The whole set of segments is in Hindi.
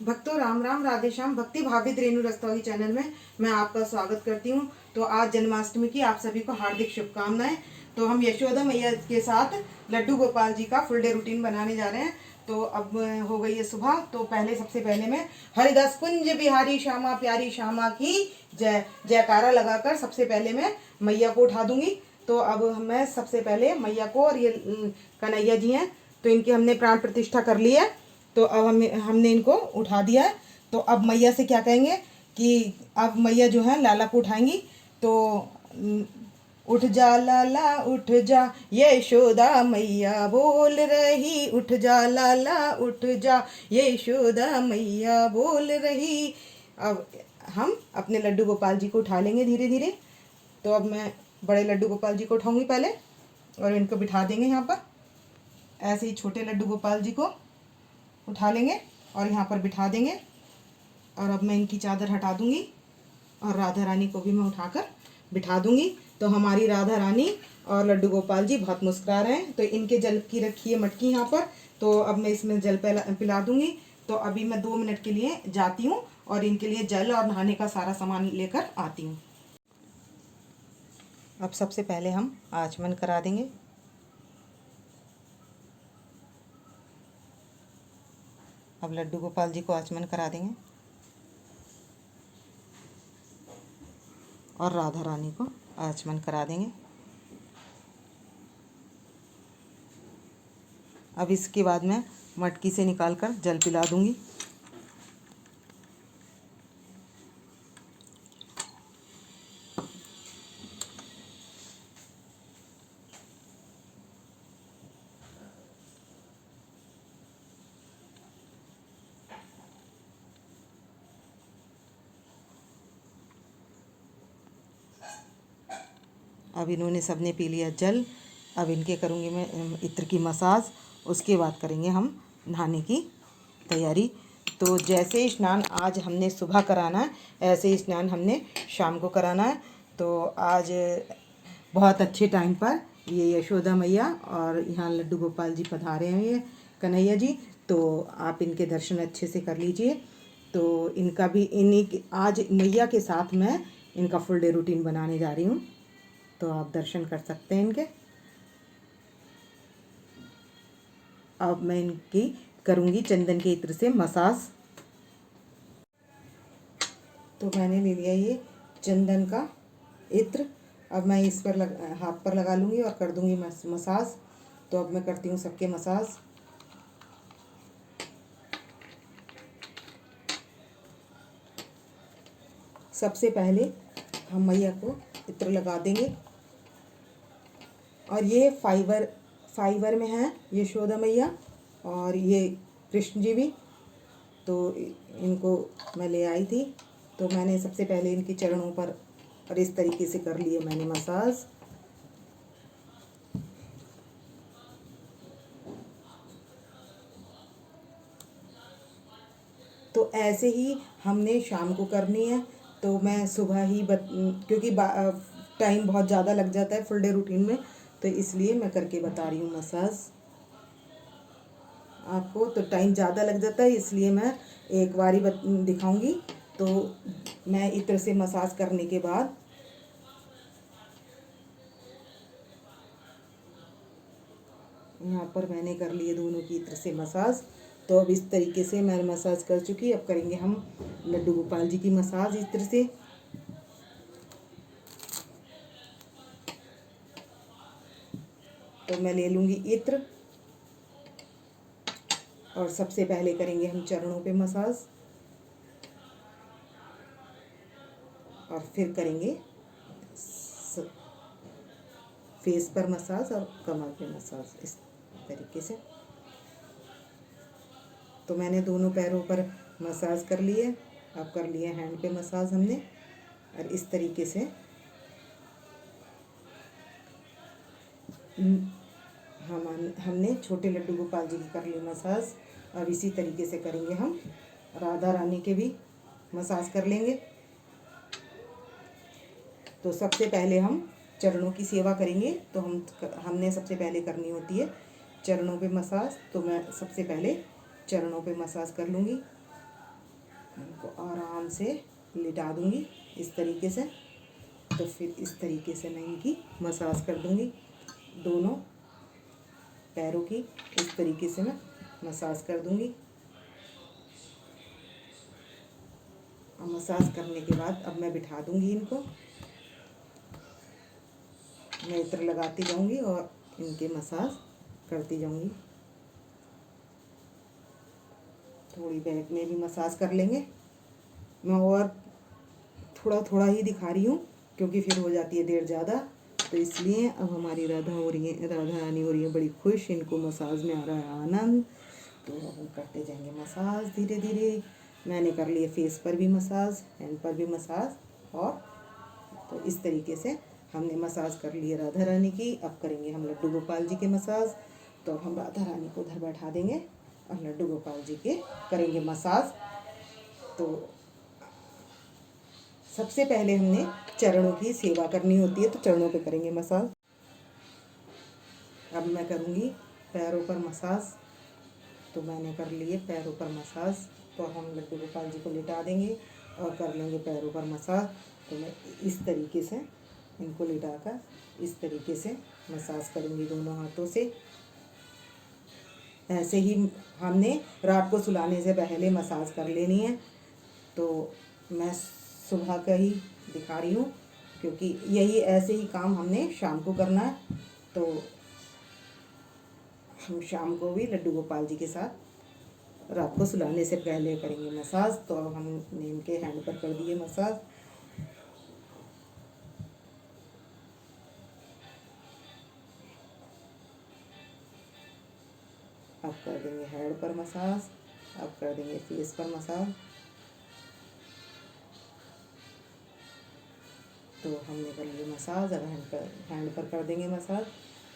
भक्तों राम राम, राधे श्याम। भक्ति भावित रेणु रस्तौली चैनल में मैं आपका स्वागत करती हूँ। तो आज जन्माष्टमी की आप सभी को हार्दिक शुभकामनाएं। तो हम यशोदा मैया के साथ लड्डू गोपाल जी का फुल डे रूटीन बनाने जा रहे हैं। तो अब हो गई है सुबह। तो सबसे पहले मैं हरिदास कुंज बिहारी श्यामा प्यारी श्यामा की जय जयकारा लगाकर सबसे पहले मैं मैया को उठा दूंगी। तो अब मैं सबसे पहले मैया को, और ये कन्हैया जी हैं तो इनकी हमने प्राण प्रतिष्ठा कर ली है। तो अब हमने इनको उठा दिया है। तो अब मैया से क्या कहेंगे कि अब मैया जो है लाला को उठाएंगी। तो उठ जा लाला उठ जा, यशोदा मैया बोल रही, उठ जा लाला उठ जा, यशोदा मैया बोल रही। अब हम अपने लड्डू गोपाल जी को उठा लेंगे धीरे धीरे। तो अब मैं बड़े लड्डू गोपाल जी को उठाऊंगी पहले, और इनको बिठा देंगे यहाँ पर। ऐसे ही छोटे लड्डू गोपाल जी को उठा लेंगे और यहाँ पर बिठा देंगे। और अब मैं इनकी चादर हटा दूंगी और राधा रानी को भी मैं उठाकर बिठा दूंगी। तो हमारी राधा रानी और लड्डू गोपाल जी बहुत मुस्कुरा रहे हैं। तो इनके जल की रखी है मटकी यहाँ पर। तो अब मैं इसमें जल पिला दूंगी। तो अभी मैं 2 मिनट के लिए जाती हूँ और इनके लिए जल और नहाने का सारा सामान लेकर आती हूँ। अब सबसे पहले हम आचमन करा देंगे। अब लड्डू गोपाल जी को आचमन करा देंगे और राधा रानी को आचमन करा देंगे। अब इसके बाद मैं मटकी से निकालकर जल पिला दूंगी। अब इन्होंने सबने पी लिया जल। अब इनके करूँगी मैं इत्र की मसाज। उसके बाद करेंगे हम नहाने की तैयारी। तो जैसे स्नान आज हमने सुबह कराना है, ऐसे ही स्नान हमने शाम को कराना है। तो आज बहुत अच्छे टाइम पर ये यशोदा मैया और यहाँ लड्डू गोपाल जी पधारे हैं, ये कन्हैया जी। तो आप इनके दर्शन अच्छे से कर लीजिए। तो इनका भी इन्हीं आज मैया के साथ मैं इनका फुल डे रूटीन बनाने जा रही हूँ। तो आप दर्शन कर सकते हैं इनके। अब मैं इनकी करूँगी चंदन के इत्र से मसाज। तो मैंने ले लिया ये चंदन का इत्र। अब मैं इस पर हाथ पर लगा लूँगी और कर दूँगी मसाज। तो अब मैं करती हूँ सबके मसाज। सबसे पहले हम मैया को इत्र लगा देंगे। और ये फाइबर में है यशोदा मैया और ये कृष्ण जी भी। तो इनको मैं ले आई थी। तो मैंने सबसे पहले इनके चरणों पर और इस तरीके से कर लिए मैंने मसाज। तो ऐसे ही हमने शाम को करनी है। तो मैं सुबह ही क्योंकि टाइम बहुत ज़्यादा लग जाता है फुल डे रूटीन में, तो इसलिए मैं करके बता रही हूँ मसाज आपको। तो टाइम ज़्यादा लग जाता है, इसलिए मैं एक बार ही दिखाऊंगी। तो मैं इत्र से मसाज करने के बाद यहाँ पर मैंने कर लिए दोनों की इत्र से मसाज। तो अब इस तरीके से मैं मसाज कर चुकी। अब करेंगे हम लड्डू गोपाल जी की मसाज इत्र से। तो मैं ले लूँगी इत्र और सबसे पहले करेंगे हम चरणों पे मसाज और फिर करेंगे फेस पर मसाज और कमर पे मसाज, इस तरीके से। तो मैंने दोनों पैरों पर मसाज कर लिए। अब कर लिए हैंड पे मसाज हमने, और इस तरीके से हमने छोटे लड्डू गोपाल जी की कर ली मसाज। अब इसी तरीके से करेंगे हम राधा रानी के भी मसाज कर लेंगे। तो सबसे पहले हम चरणों की सेवा करेंगे। तो हमने सबसे पहले करनी होती है चरणों पे मसाज। तो मैं सबसे पहले चरणों पे मसाज कर लूँगी। इनको आराम से लिटा दूंगी इस तरीके से। तो फिर इस तरीके से मैं इनकी मसाज कर दूंगी, दोनों पैरों की इस तरीके से मैं मसाज कर दूंगी। और मसाज करने के बाद अब मैं बिठा दूंगी इनको, मैं इत्र लगाती जाऊंगी और इनके मसाज करती जाऊंगी। थोड़ी बैक में भी मसाज कर लेंगे। मैं और थोड़ा थोड़ा ही दिखा रही हूँ क्योंकि फिर हो जाती है देर ज़्यादा, तो इसलिए अब हमारी राधा रानी हो रही है बड़ी खुश, इनको मसाज में आ रहा है आनंद। तो हम करते जाएंगे मसाज धीरे धीरे। मैंने कर लिए फेस पर भी मसाज, हैंड पर भी मसाज, और तो इस तरीके से हमने मसाज कर लिए राधा रानी की। अब करेंगे हम लड्डू गोपाल जी के मसाज। तो अब हम राधा रानी को उधर बैठा देंगे और लड्डू गोपाल जी के करेंगे मसाज। तो सबसे पहले हमने चरणों की सेवा करनी होती है, तो चरणों पे करेंगे मसाज। अब मैं करूँगी पैरों पर मसाज। तो मैंने कर लिए पैरों पर मसाज। तो हम लड्डू गोपाल जी को लिटा देंगे और कर लेंगे पैरों पर मसाज। तो मैं इस तरीके से इनको लिटाकर इस तरीके से मसाज करूँगी दोनों हाथों से। ऐसे ही हमने रात को सुलाने से पहले मसाज कर लेनी है। तो मैं सुबह का ही दिखा रही हूँ क्योंकि यही ऐसे ही काम हमने शाम को करना है। तो हम शाम को भी लड्डू गोपाल जी के साथ रात को सुलाने से पहले करेंगे मसाज। तो अब हमने इनके हैंड पर कर दिए मसाज। अब कर देंगे हेड पर मसाज, अब कर देंगे फेस पर मसाज। तो हमने कर लिए मसाज, अब हैंड पर कर देंगे मसाज।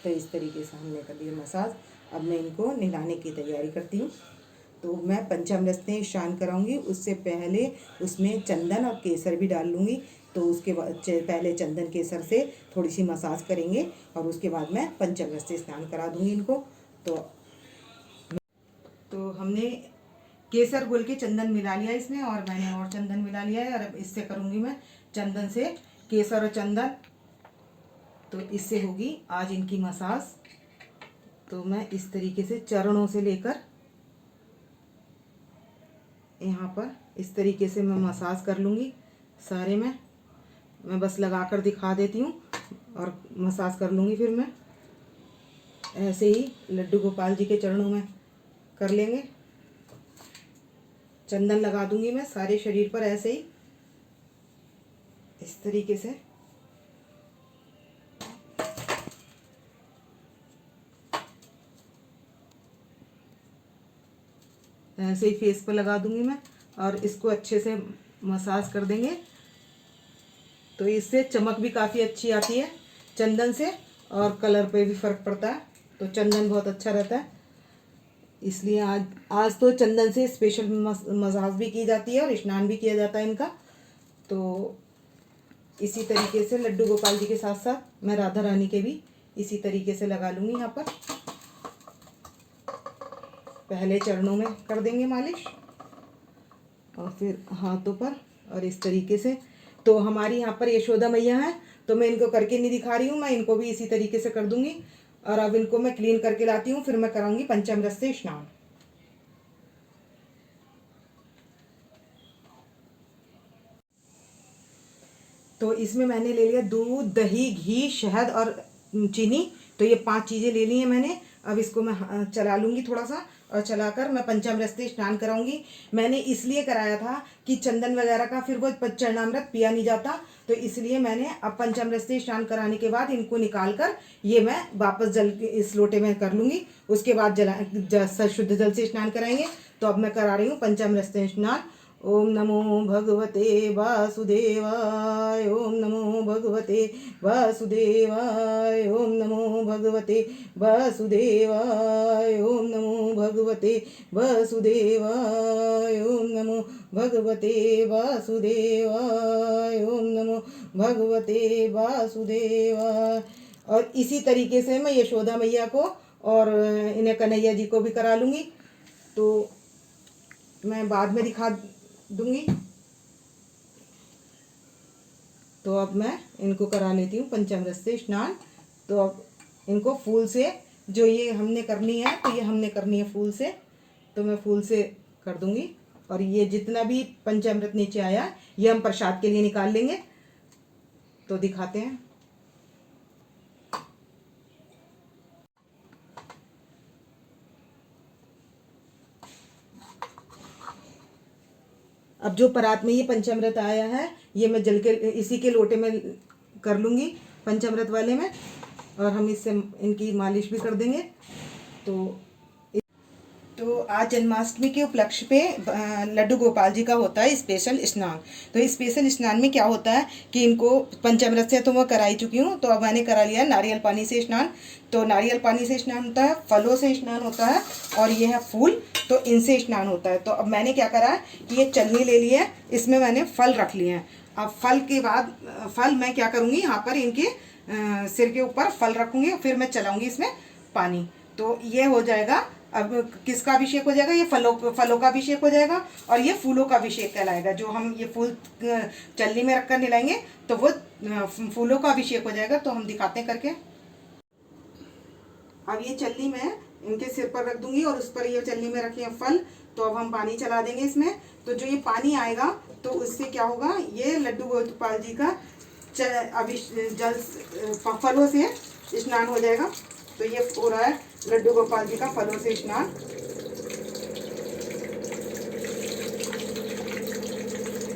तो इस तरीके से हमने कर लिए मसाज। अब मैं इनको नहलाने की तैयारी करती हूँ। तो मैं पंचामृत से स्नान कराऊंगी, उससे पहले उसमें चंदन और केसर भी डाल लूँगी। तो उसके बाद पहले चंदन केसर से थोड़ी सी मसाज करेंगे और उसके बाद मैं पंचामृत से स्नान करा दूँगी इनको। तो हमने केसर घोल के चंदन मिला लिया इसमें, और मैंने और चंदन मिला लिया है। और अब इससे करूँगी मैं चंदन से, केसर और चंदन। तो इससे होगी आज इनकी मसाज। तो मैं इस तरीके से चरणों से लेकर यहाँ पर इस तरीके से मैं मसाज कर लूँगी सारे में। मैं बस लगा कर दिखा देती हूँ और मसाज कर लूँगी फिर मैं। ऐसे ही लड्डू गोपाल जी के चरणों में कर लेंगे। चंदन लगा दूंगी मैं सारे शरीर पर ऐसे ही इस तरीके से। ऐसे ही फेस पर लगा दूंगी मैं और इसको अच्छे से मसाज कर देंगे। तो इससे चमक भी काफ़ी अच्छी आती है चंदन से, और कलर पे भी फ़र्क पड़ता है। तो चंदन बहुत अच्छा रहता है, इसलिए आज तो चंदन से स्पेशल मसाज भी की जाती है और स्नान भी किया जाता है इनका। तो इसी तरीके से लड्डू गोपाल जी के साथ साथ मैं राधा रानी के भी इसी तरीके से लगा लूँगी। यहाँ पर पहले चरणों में कर देंगे मालिश और फिर हाथों पर, और इस तरीके से। तो हमारी यहाँ पर यशोदा मैया है, तो मैं इनको करके नहीं दिखा रही हूँ, मैं इनको भी इसी तरीके से कर दूंगी। और अब इनको मैं क्लीन करके लाती हूँ, फिर मैं कराऊंगी पंचामृत से स्नान। तो इसमें मैंने ले लिया दूध, दही, घी, शहद और चीनी। तो ये 5 चीज़ें ले ली हैं मैंने। अब इसको मैं चला लूँगी थोड़ा सा, और चलाकर मैं पंचामृत से स्नान कराऊंगी। मैंने इसलिए कराया था कि चंदन वगैरह का फिर वो चरणामृत पिया नहीं जाता, तो इसलिए मैंने अब पंचामृत से स्नान कराने के बाद इनको निकाल कर ये मैं वापस जल इस लोटे में कर लूँगी। उसके बाद शुद्ध जल से स्नान कराएंगे। तो अब मैं करा रही हूँ पंचामृत से स्नान। ओम नमो भगवते वासुदेवाय, ओम नमो भगवते वासुदेवाय, ओम नमो भगवते वासुदेवाय, ओम नमो भगवते वासुदेवाय, ओम नमो भगवते वासुदेवाय, ओम नमो भगवते वासुदेवाय। और इसी तरीके से मैं यशोदा मैया को और इन्हें कन्हैया जी को भी करा लूँगी। तो मैं बाद में दूंगी। तो अब मैं इनको करा लेती हूँ पंचामृत से स्नान। तो अब इनको फूल से, जो ये हमने करनी है, तो ये हमने करनी है फूल से, तो मैं फूल से कर दूंगी। और ये जितना भी पंचामृत नीचे आया ये हम प्रसाद के लिए निकाल लेंगे। तो दिखाते हैं। अब जो परात में ये पंचामृत आया है ये मैं जल के इसी के लोटे में कर लूँगी, पंचामृत वाले में, और हम इससे इनकी मालिश भी कर देंगे। तो आज जन्माष्टमी के उपलक्ष्य पे लड्डू गोपाल जी का होता है स्पेशल स्नान। तो इस स्पेशल स्नान में क्या होता है कि इनको पंचामृत से तो मैं करा ही चुकी हूँ, तो अब मैंने करा लिया नारियल पानी से स्नान। तो नारियल पानी से स्नान होता है, फलों से स्नान होता है, और ये है फूल, तो इनसे स्नान होता है। तो अब मैंने क्या करा है कि ये चलनी ले ली है, इसमें मैंने फल रख लिए हैं। अब फल के बाद फल मैं क्या करूँगी, यहाँ पर इनके सिर के ऊपर फल रखूँगी, फिर मैं चलाऊँगी इसमें पानी। तो ये हो जाएगा। अब किसका अभिषेक हो जाएगा, ये फलों का अभिषेक हो जाएगा, और ये फूलों का अभिषेक कहलाएगा। जो हम ये फूल चलनी में रखकर निलाएंगे तो वो फूलों का अभिषेक हो जाएगा। तो हम दिखाते हैं करके। अब ये चलनी में इनके सिर पर रख दूंगी, और उस पर ये चलनी में रखे हैं फल। तो अब हम पानी चला देंगे इसमें। तो जो ये पानी आएगा तो उससे क्या होगा, ये लड्डू गोपाल जी का जल फलों से स्नान हो जाएगा। तो ये हो रहा है लड्डू गोपाल जी का फलों से स्नान।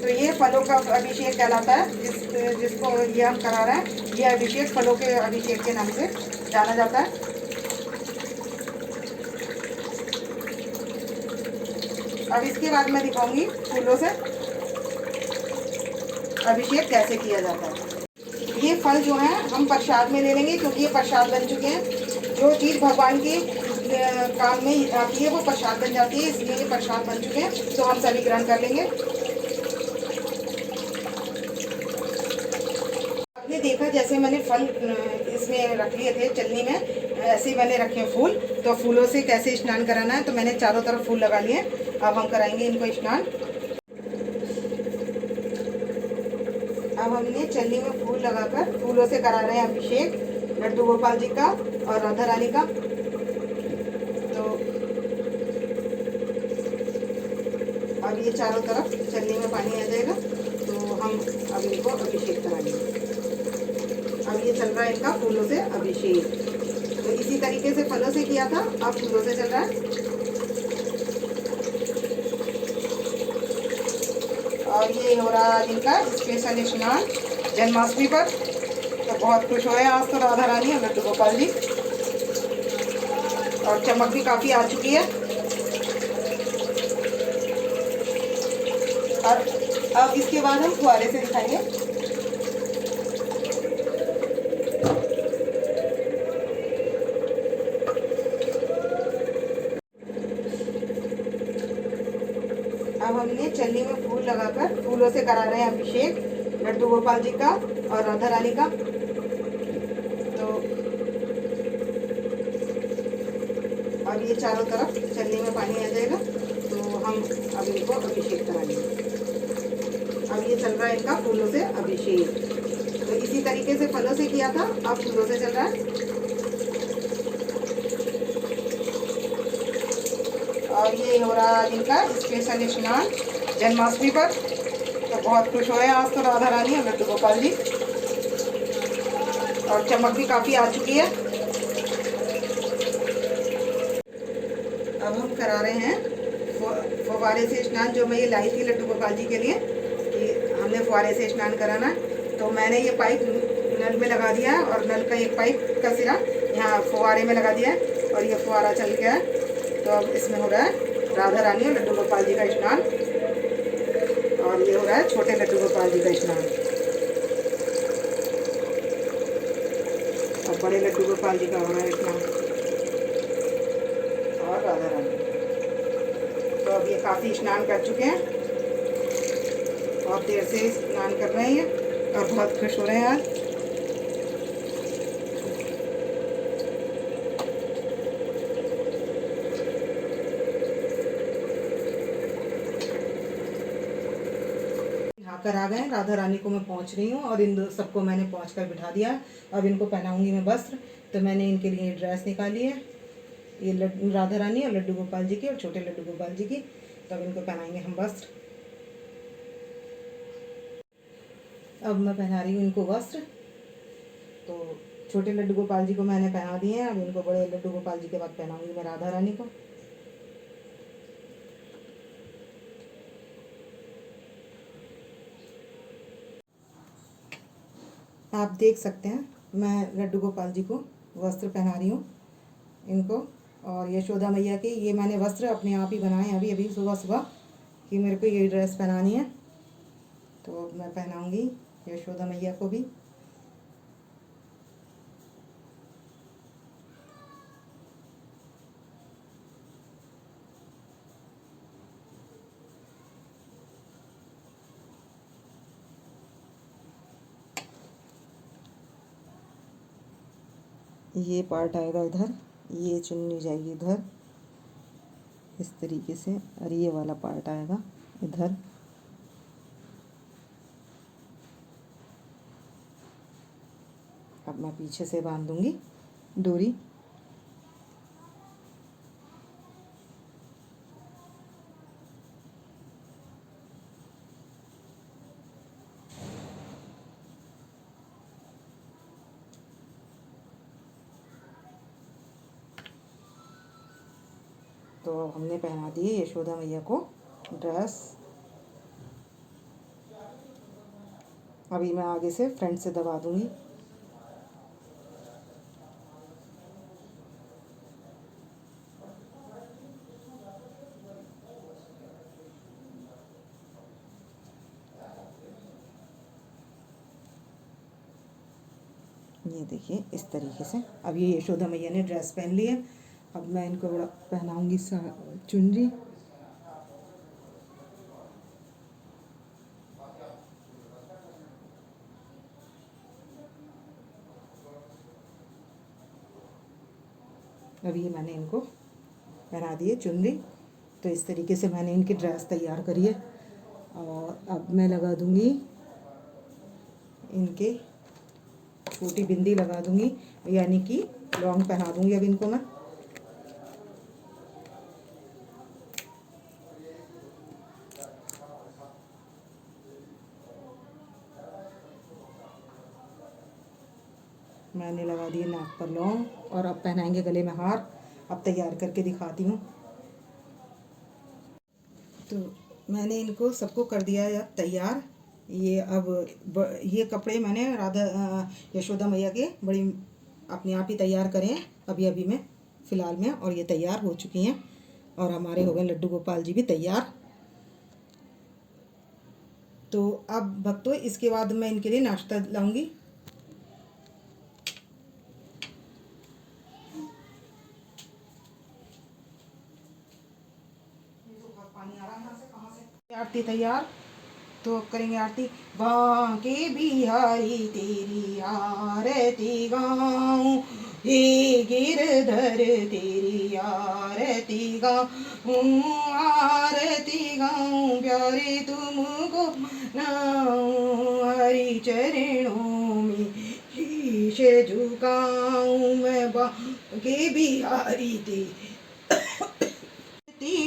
तो ये फलों का अभिषेक कहलाता है, जिसको ये हम करा रहे हैं, ये अभिषेक फलों के अभिषेक के नाम से जाना जाता है। अब इसके बाद मैं दिखाऊंगी फूलों से अभिषेक कैसे किया जाता है। ये फल जो है हम प्रसाद में ले लेंगे, क्योंकि ये प्रसाद बन चुके हैं। जो चीज़ भगवान के काम में आती है वो प्रसाद बन जाती है, इसलिए ये प्रसाद बन चुके हैं। तो हम सभी ग्रहण कर लेंगे। आपने देखा जैसे मैंने फल इसमें रख लिए थे चलनी में, ऐसे ही मैंने रखे फूल। तो फूलों से कैसे स्नान कराना है, तो मैंने चारों तरफ फूल लगा लिए। अब हम कराएंगे इनको स्नान। अब हमने चलनी में फूल लगाकर फूलों से करा रहे हैं अभिषेक लड्डू गोपाल जी का और राधा रानी का। तो अब ये चारों तरफ चलनी में पानी आ जाएगा, तो हम अब इनको अभिषेक कराएंगे। अब ये चल रहा है इनका फूलों से अभिषेक। तो इसी तरीके से फलों से किया था, अब फूलों से चल रहा है। और ये हो रहा है इनका स्पेशल स्नान जन्माष्टमी पर। तो बहुत खुश हो रहे हैं आज तो राधा रानी और लड्डू गोपाल जी, और चमक भी काफ़ी आ चुकी है। और अब इसके बाद हम फुहारे से दिखाएंगे। अब हमने चलनी में फूल लगाकर फूलों से करा रहे हैं अभिषेक लड्डू गोपाल जी का और राधा रानी का। तो अब ये चारों तरफ चलनी में पानी आ जाएगा, तो हम अब इनको अभिषेक कराएंगे। अब ये चल रहा है इनका फूलों से अभिषेक। तो इसी तरीके से फलों से किया था, अब फूलों से चल रहा है। और ये हो रहा है इनका स्पेशल स्नान जन्माष्टमी पर। तो बहुत खुश हो रहे हैं आज तो राधा रानी और लड्डू गोपाल जी, और चमक भी काफ़ी आ चुकी है। अब हम करा रहे हैं फुवारे से स्नान, जो मैं ये लाई थी लड्डू गोपाल जी के लिए कि हमने फुवारे से स्नान कराना। तो मैंने ये पाइप नल में लगा दिया है, और नल का एक पाइप का सिरा यहाँ फुवारे में लगा दिया है, और ये फुवारा चल गया है। तो अब इसमें हो रहा है राधा रानी और लड्डू गोपाल जी का स्नान, और ये हो रहा है छोटे लड्डू गोपाल जी का स्नान। और बड़े लड्डू गोपाल जी का हो रहा है स्नान, और राधा रानी। तो अब ये काफ़ी स्नान कर चुके हैं, और देर से स्नान कर रहे हैं, और बहुत खुश हो रहे हैं आज। कर आ गए हैं। राधा रानी को मैं पहुँच रही हूँ और इन सबको मैंने पहुँच कर बिठा दिया। अब इनको पहनाऊँगी मैं वस्त्र। तो मैंने इनके लिए ड्रेस निकाली है, ये राधा रानी और लड्डू गोपाल जी की और छोटे लड्डू गोपाल जी की। तब इनको पहनाएंगे हम वस्त्र। अब मैं पहना रही हूँ इनको वस्त्र। तो छोटे लड्डू गोपाल जी को मैंने पहना दिए हैं। अब इनको बड़े लड्डू गोपाल जी के बाद पहनाऊंगी मैं राधा रानी को। आप देख सकते हैं मैं लड्डू गोपाल जी को वस्त्र पहना रही हूँ इनको। और यशोदा मैया के ये मैंने वस्त्र अपने आप ही बनाए अभी अभी सुबह सुबह कि मेरे को ये ड्रेस पहनानी है। तो मैं पहनाऊंगी यशोदा मैया को भी। ये पार्ट आएगा इधर, ये चुन्नी जाएगी इधर इस तरीके से, और ये वाला पार्ट आएगा इधर। अब मैं पीछे से बांध दूंगी डोरी। तो हमने पहना दिए यशोदा मैया को ड्रेस। अभी मैं आगे से फ्रंट से दबा दूंगी। ये देखिए इस तरीके से। अब ये यशोदा मैया ने ड्रेस पहन ली है। अब मैं इनको पहनाऊंगी चुनरी। अब ये मैंने इनको पहना दिए चुनरी। तो इस तरीके से मैंने इनकी ड्रेस तैयार करी है। और अब मैं लगा दूंगी इनके छोटी बिंदी लगा दूंगी, यानी कि लॉन्ग पहना दूंगी अब इनको मैं। मैंने लगा दिए नाक पर लौंग और अब पहनाएंगे गले में हार। अब तैयार करके दिखाती हूँ। तो मैंने इनको सबको कर दिया है अब तैयार। ये अब ये कपड़े मैंने यशोदा मैया के बड़ी अपने आप ही तैयार करे हैं अभी अभी में फ़िलहाल में, और ये तैयार हो चुकी हैं। और हमारे हो गए लड्डू गोपाल जी भी तैयार। तो अब भक्तों इसके बाद मैं इनके लिए नाश्ता लाऊंगी। आरती तैयार। तो करेंगे आरती। बांके बिहारी तेरी आरती गाऊं, हे गिरधर तेरी आरती गाऊं, आरती गाऊं प्यारे तुमको नाऊं, हरि चरणों में शीश झुकाऊं, मैं बांके बिहारी तेरी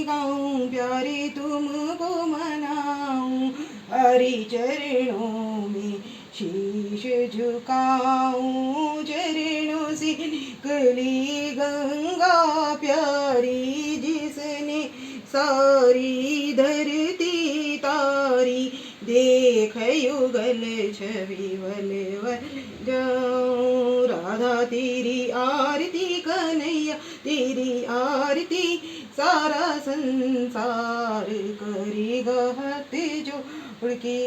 गाऊं प्यारे तुमको मनाऊं, हरि चरणों में शीश झुकाऊं, चरणों से निकली गंगा प्यारी, जिसने सारी धरती तारी, देख युगल छवि वल जाऊं, राधा तेरी आरती कन्हैया तेरी आरती, सारा संसार करेगा हाथ जोड़ के।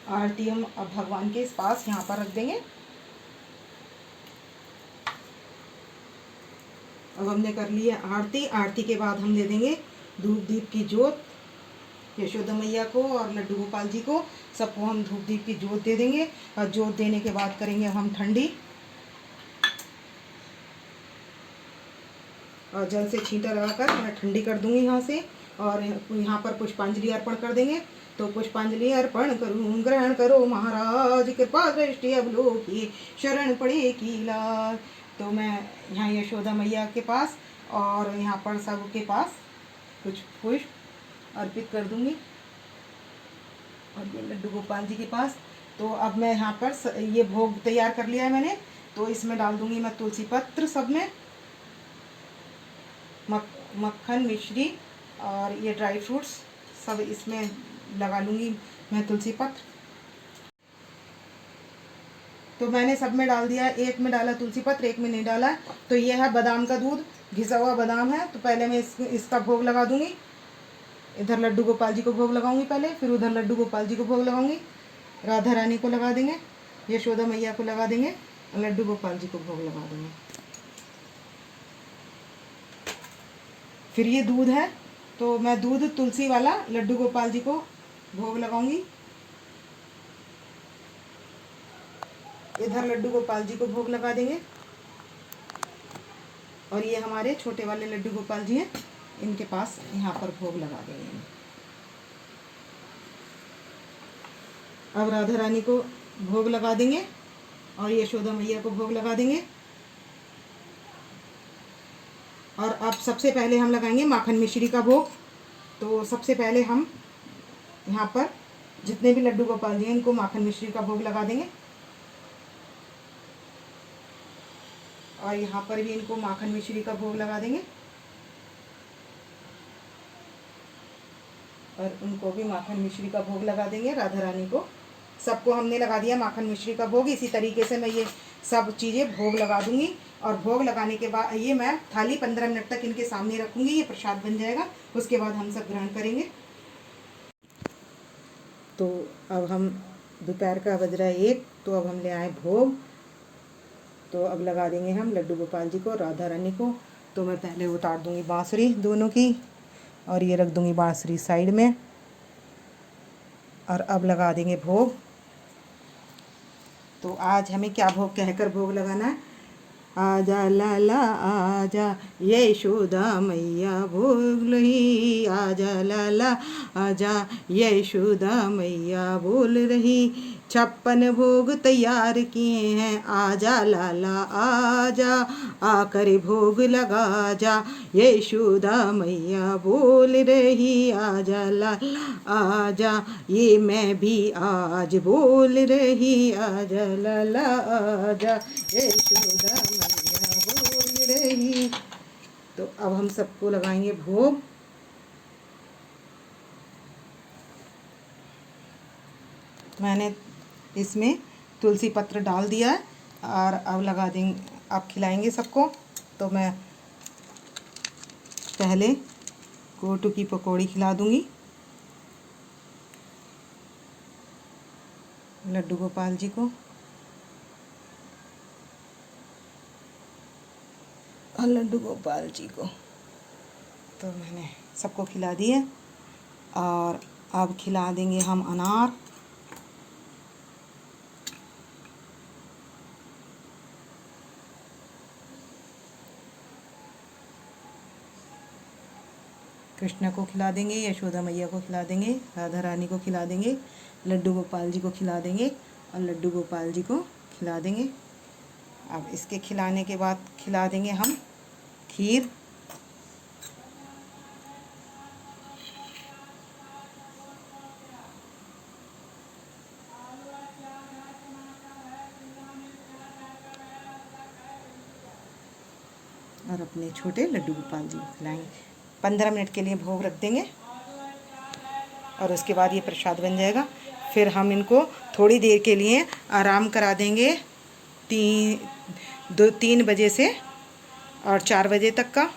आरती हम अब भगवान के पास यहाँ पर रख देंगे। अब हमने कर ली है आरती। आरती के बाद हम दे देंगे धूप दीप की जोत यशोदा मैया को और लड्डू गोपाल जी को, सबको हम धूप दीप की जोत दे देंगे। और जोत देने के बाद करेंगे हम ठंडी, और जल से छींटा लगाकर मैं ठंडी कर दूंगी यहाँ से। और यहाँ पर पुष्पांजलि अर्पण कर देंगे। तो पुष्पांजलि अर्पण करूं, ग्रहण करो महाराज, कृपा दृष्टि अवलोकी, शरण पड़े की लाज। तो मैं यहाँ यशोदा मैया के पास और यहाँ पर सबके पास कुछ पुष्प अर्पित कर दूंगी, और ये लड्डू गोपाल जी के पास। तो अब मैं यहाँ पर ये भोग तैयार कर लिया है मैंने, तो इसमें डाल दूंगी मैं तुलसी पत्र, सब में मक्खन, मिश्री और ये ड्राई फ्रूट्स सब इसमें लगा लूँगी मैं तुलसी पत्र। तो मैंने सब में डाल दिया, एक में डाला तुलसी पत्र, एक में नहीं डाला। तो ये है बादाम का दूध, घिसा हुआ बादाम है। तो पहले मैं इसका भोग लगा दूंगी, इधर लड्डू गोपाल जी को भोग लगाऊंगी पहले, फिर उधर लड्डू गोपाल जी को भोग लगाऊंगी, राधा रानी को लगा देंगे, यशोदा मैया को लगा देंगे, लड्डू गोपाल जी को भोग लगा देंगे। फिर ये दूध है, तो मैं दूध तुलसी वाला लड्डू गोपाल जी को भोग लगाऊंगी, इधर लड्डू गोपाल जी को भोग लगा देंगे, और ये हमारे छोटे वाले लड्डू गोपाल जी हैं, इनके पास यहाँ पर भोग लगा देंगे। अब राधा रानी को भोग लगा देंगे और यशोदा मैया को भोग लगा देंगे। और अब सबसे पहले हम लगाएंगे माखन मिश्री का भोग। तो सबसे पहले हम यहाँ पर जितने भी लड्डू गोपाल जी हैं इनको माखन मिश्री का भोग लगा देंगे, और यहाँ पर भी इनको माखन मिश्री का भोग लगा देंगे, और उनको भी माखन मिश्री का भोग लगा देंगे, राधा रानी को। सबको हमने लगा दिया माखन मिश्री का भोग। इसी तरीके से मैं ये सब चीज़ें भोग लगा दूंगी, और भोग लगाने के बाद ये मैं थाली 15 मिनट तक इनके सामने रखूंगी, ये प्रसाद बन जाएगा। उसके बाद हम सब ग्रहण करेंगे। तो अब हम दोपहर का बज रहा है 1, तो अब हम ले आए भोग। तो अब लगा देंगे हम लड्डू गोपाल जी को, राधा रानी को। तो मैं पहले उतार दूंगी बांसुरी दोनों की, और ये रख दूंगी बांसुरी साइड में, और अब लगा देंगे भोग। तो आज हमें क्या भोग कहकर भोग लगाना है? आजा लाला आजा यशोदा मैया भोग रही, आजा लाला आजा यशोदा मैया बोल रही, 56 भोग तैयार किए हैं, आजा लाला आजा आकर भोग लगा जा, यशोदा मैया बोल रही, आजा लाला आजा ये मैं भी आज बोल रही, आजा लाला आजा यशोदा मैया बोल रही। तो अब हम सबको लगाएंगे भोग। मैंने इसमें तुलसी पत्र डाल दिया है, और अब लगा देंगे, अब खिलाएंगे सबको। तो मैं पहले कोटू की पकौड़ी खिला दूंगी लड्डू गोपाल जी को, और लड्डू गोपाल जी को तो मैंने सबको खिला दिए। और अब खिला देंगे हम अनार। कृष्ण को खिला देंगे, यशोदा मैया को खिला देंगे, राधा रानी को खिला देंगे, लड्डू गोपाल जी को खिला देंगे, और लड्डू गोपाल जी को खिला देंगे। अब इसके खिलाने के बाद खिला देंगे हम खीर। और अपने छोटे लड्डू गोपाल जी को खिलाएंगे। 15 मिनट के लिए भोग रख देंगे, और उसके बाद ये प्रसाद बन जाएगा। फिर हम इनको थोड़ी देर के लिए आराम करा देंगे, 3 बजे से और 4 बजे तक का।